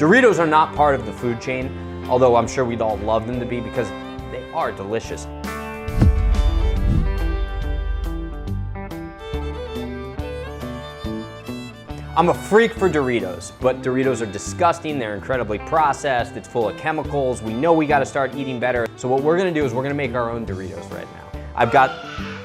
Doritos are not part of the food chain, although I'm sure we'd all love them to be because they are delicious. I'm a freak for Doritos, but Doritos are disgusting. They're incredibly processed. It's full of chemicals. We know we gotta start eating better. So what we're gonna do is we're gonna make our own Doritos right now. I've got,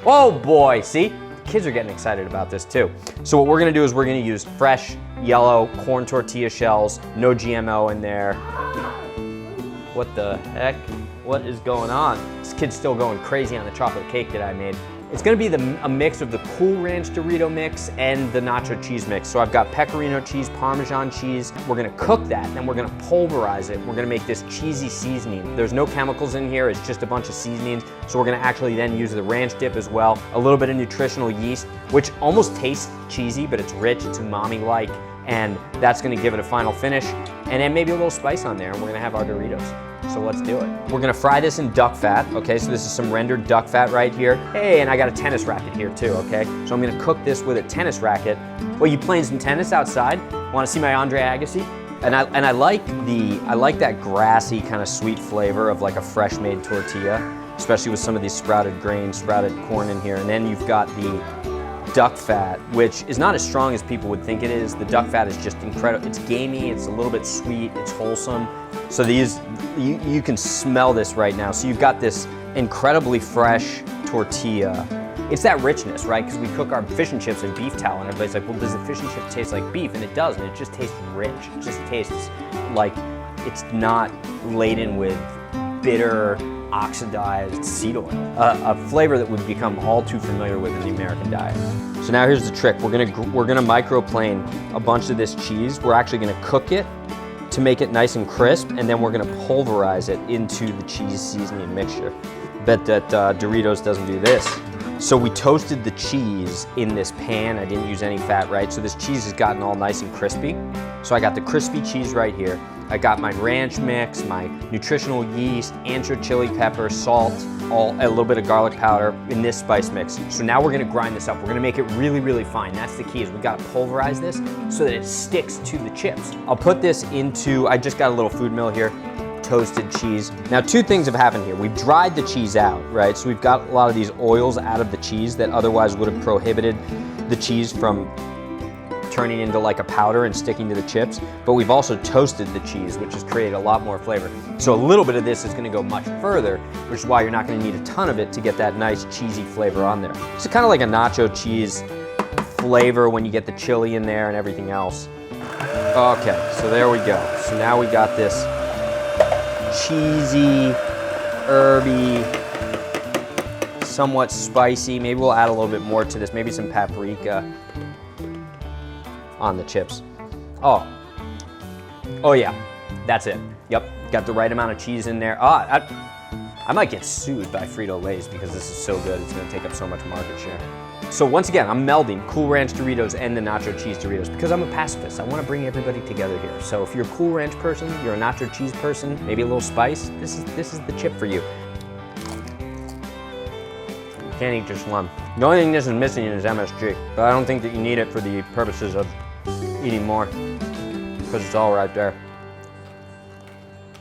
oh boy, see? The kids are getting excited about this too. So what we're gonna do is we're gonna use fresh, yellow corn tortilla shells, no GMO in there. What the heck? What is going on? This kid's still going crazy on the chocolate cake that I made. It's gonna be a mix of the Cool Ranch Dorito mix and the nacho cheese mix. So I've got pecorino cheese, Parmesan cheese. We're gonna cook that, then we're gonna pulverize it. We're gonna make this cheesy seasoning. There's no chemicals in here, it's just a bunch of seasonings. So we're gonna actually then use the ranch dip as well. A little bit of nutritional yeast, which almost tastes cheesy, but it's rich, it's umami-like, and that's gonna give it a final finish. And then maybe a little spice on there, and we're gonna have our Doritos. So let's do it. We're gonna fry this in duck fat, okay? So this is some rendered duck fat right here. Hey, and I got a tennis racket here too, okay? So I'm gonna cook this with a tennis racket. Well, you playing some tennis outside? Wanna see my Andre Agassi? And I like that grassy kind of sweet flavor of like a fresh made tortilla, especially with some of these sprouted grains, sprouted corn in here. And then you've got the duck fat, which is not as strong as people would think it is. The duck fat is just incredible. It's gamey, it's a little bit sweet, it's wholesome. So these, you can smell this right now. So you've got this incredibly fresh tortilla. It's that richness, right? Because we cook our fish and chips in beef tallow, and everybody's like, well, does the fish and chips taste like beef? And it doesn't, it just tastes rich. It just tastes like it's not laden with bitter, oxidized seed oil, a flavor that we've become all too familiar with in the American diet. So now here's the trick. We're gonna microplane a bunch of this cheese. We're actually gonna cook it to make it nice and crisp, and then we're gonna pulverize it into the cheese seasoning mixture. Bet that Doritos doesn't do this. So we toasted the cheese in this pan. I didn't use any fat, right? So this cheese has gotten all nice and crispy. So I got the crispy cheese right here. I got my ranch mix, my nutritional yeast, ancho chili pepper, salt, a little bit of garlic powder in this spice mix. So now we're gonna grind this up. We're gonna make it really, really fine. That's the key, is we gotta pulverize this so that it sticks to the chips. I'll put this into, I just got a little food mill here, toasted cheese. Now, two things have happened here. We've dried the cheese out, right? So we've got a lot of these oils out of the cheese that otherwise would have prohibited the cheese from turning into like a powder and sticking to the chips, but we've also toasted the cheese, which has created a lot more flavor. So a little bit of this is gonna go much further, which is why you're not gonna need a ton of it to get that nice cheesy flavor on there. It's kind of like a nacho cheese flavor when you get the chili in there and everything else. Okay, so there we go. So now we got this cheesy, herby, somewhat spicy. Maybe we'll add a little bit more to this, maybe some paprika on the chips. Oh yeah, that's it. Yep, got the right amount of cheese in there. I might get sued by Frito-Lay's because this is so good. It's gonna take up so much market share. So once again, I'm melding Cool Ranch Doritos and the Nacho Cheese Doritos because I'm a pacifist. I wanna bring everybody together here. So if you're a Cool Ranch person, you're a Nacho Cheese person, maybe a little spice, this is the chip for you. You can't eat just one. The only thing this is missing is MSG, but I don't think that you need it for the purposes of eating more because it's all right there.